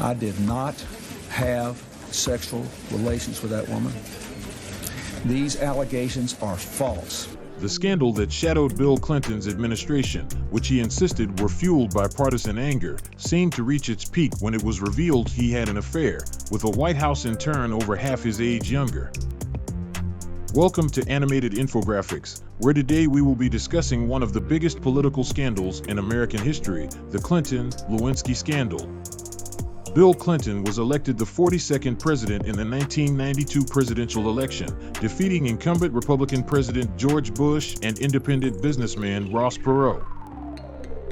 I did not have sexual relations with that woman. These allegations are false. The scandal that shadowed Bill Clinton's administration, which he insisted were fueled by partisan anger, seemed to reach its peak when it was revealed he had an affair with a White House intern over half his age younger. Welcome to Animated Infographics, where today we will be discussing one of the biggest political scandals in American history, the Clinton-Lewinsky Scandal. Bill Clinton was elected the 42nd president in the 1992 presidential election, defeating incumbent Republican President George Bush and independent businessman Ross Perot.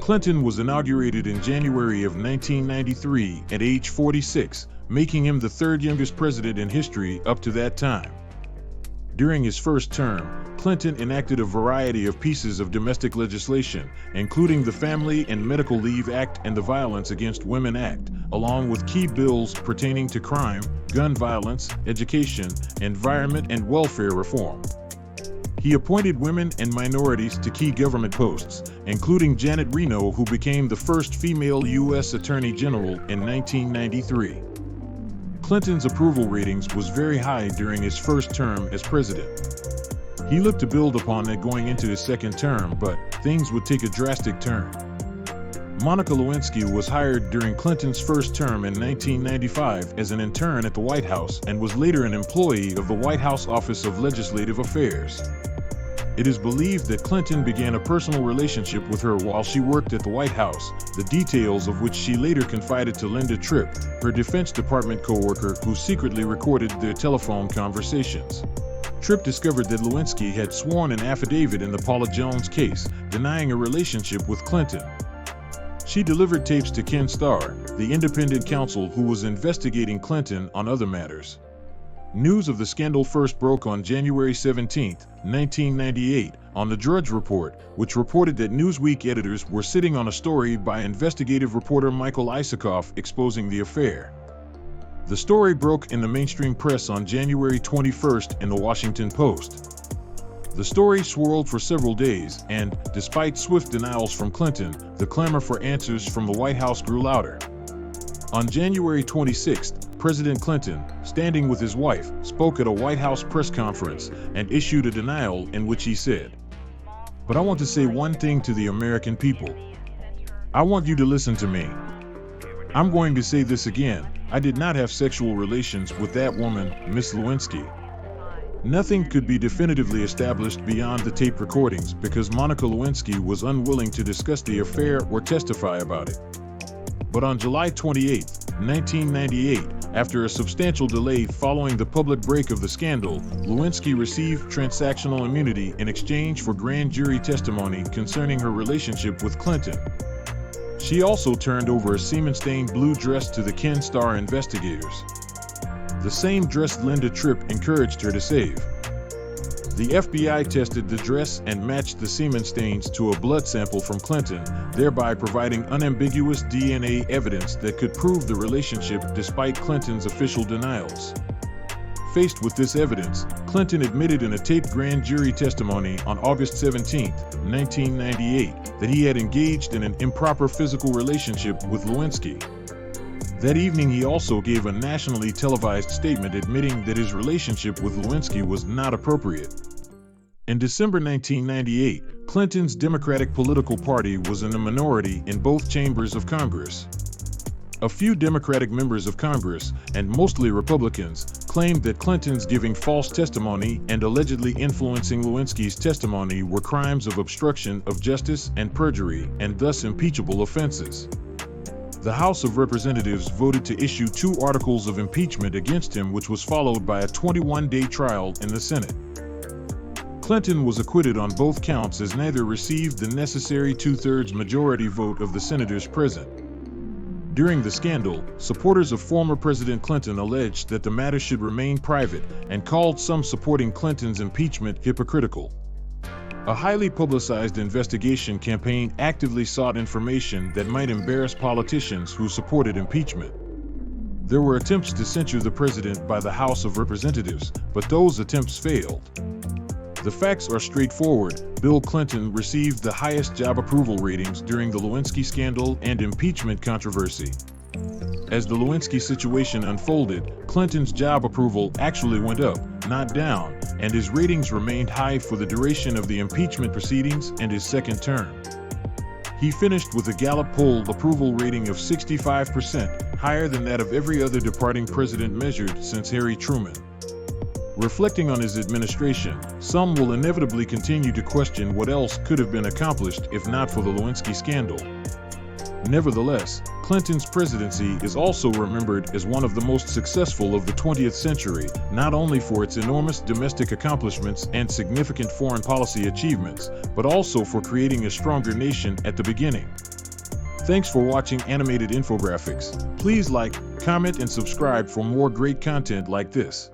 Clinton was inaugurated in January of 1993 at age 46, making him the third youngest president in history up to that time. During his first term, Clinton enacted a variety of pieces of domestic legislation, including the Family and Medical Leave Act and the Violence Against Women Act, along with key bills pertaining to crime, gun violence, education, environment, and welfare reform. He appointed women and minorities to key government posts, including Janet Reno, who became the first female U.S. Attorney General in 1993. Clinton's approval ratings was very high during his first term as president. He looked to build upon that going into his second term, but things would take a drastic turn. Monica Lewinsky was hired during Clinton's first term in 1995 as an intern at the White House and was later an employee of the White House Office of Legislative Affairs. It is believed that Clinton began a personal relationship with her while she worked at the White House, the details of which she later confided to Linda Tripp, her Defense Department co-worker who secretly recorded their telephone conversations. Tripp discovered that Lewinsky had sworn an affidavit in the Paula Jones case, denying a relationship with Clinton. She delivered tapes to Ken Starr, the independent counsel who was investigating Clinton on other matters. News of the scandal first broke on January 17, 1998, on the Drudge Report, which reported that Newsweek editors were sitting on a story by investigative reporter Michael Isikoff exposing the affair. The story broke in the mainstream press on January 21st in the Washington Post. The story swirled for several days, and, despite swift denials from Clinton, the clamor for answers from the White House grew louder. On January 26th, President Clinton, standing with his wife, spoke at a White House press conference and issued a denial in which he said, "But I want to say one thing to the American people. I want you to listen to me. I'm going to say this again. I did not have sexual relations with that woman, Miss Lewinsky. Nothing could be definitively established beyond the tape recordings because Monica Lewinsky was unwilling to discuss the affair or testify about it." But on July 28, 1998, after a substantial delay following the public break of the scandal, Lewinsky received transactional immunity in exchange for grand jury testimony concerning her relationship with Clinton. She also turned over a semen-stained blue dress to the Ken Starr investigators. The same dress Linda Tripp encouraged her to save. The FBI tested the dress and matched the semen stains to a blood sample from Clinton, thereby providing unambiguous DNA evidence that could prove the relationship despite Clinton's official denials. Faced with this evidence, Clinton admitted in a taped grand jury testimony on August 17, 1998, that he had engaged in an improper physical relationship with Lewinsky. That evening, he also gave a nationally televised statement admitting that his relationship with Lewinsky was not appropriate. In December 1998, Clinton's Democratic political party was in a minority in both chambers of Congress. A few Democratic members of Congress, and mostly Republicans, claimed that Clinton's giving false testimony and allegedly influencing Lewinsky's testimony were crimes of obstruction of justice and perjury, and thus impeachable offenses. The House of Representatives voted to issue 2 articles of impeachment against him, which was followed by a 21-day trial in the Senate. Clinton was acquitted on both counts as neither received the necessary 2/3 majority vote of the senators present. During the scandal, supporters of former President Clinton alleged that the matter should remain private and called some supporting Clinton's impeachment hypocritical. A highly publicized investigation campaign actively sought information that might embarrass politicians who supported impeachment. There were attempts to censure the president by the House of Representatives, but those attempts failed. The facts are straightforward. Bill Clinton received the highest job approval ratings during the Lewinsky scandal and impeachment controversy. As the Lewinsky situation unfolded, Clinton's job approval actually went up, not down, and his ratings remained high for the duration of the impeachment proceedings and his second term. He finished with a Gallup poll approval rating of 65%, higher than that of every other departing president measured since Harry Truman. Reflecting on his administration, some will inevitably continue to question what else could have been accomplished if not for the Lewinsky scandal. Nevertheless, Clinton's presidency is also remembered as one of the most successful of the 20th century, not only for its enormous domestic accomplishments and significant foreign policy achievements, but also for creating a stronger nation at the beginning. Thanks for watching Animated Infographics. Please like, comment, and subscribe for more great content like this.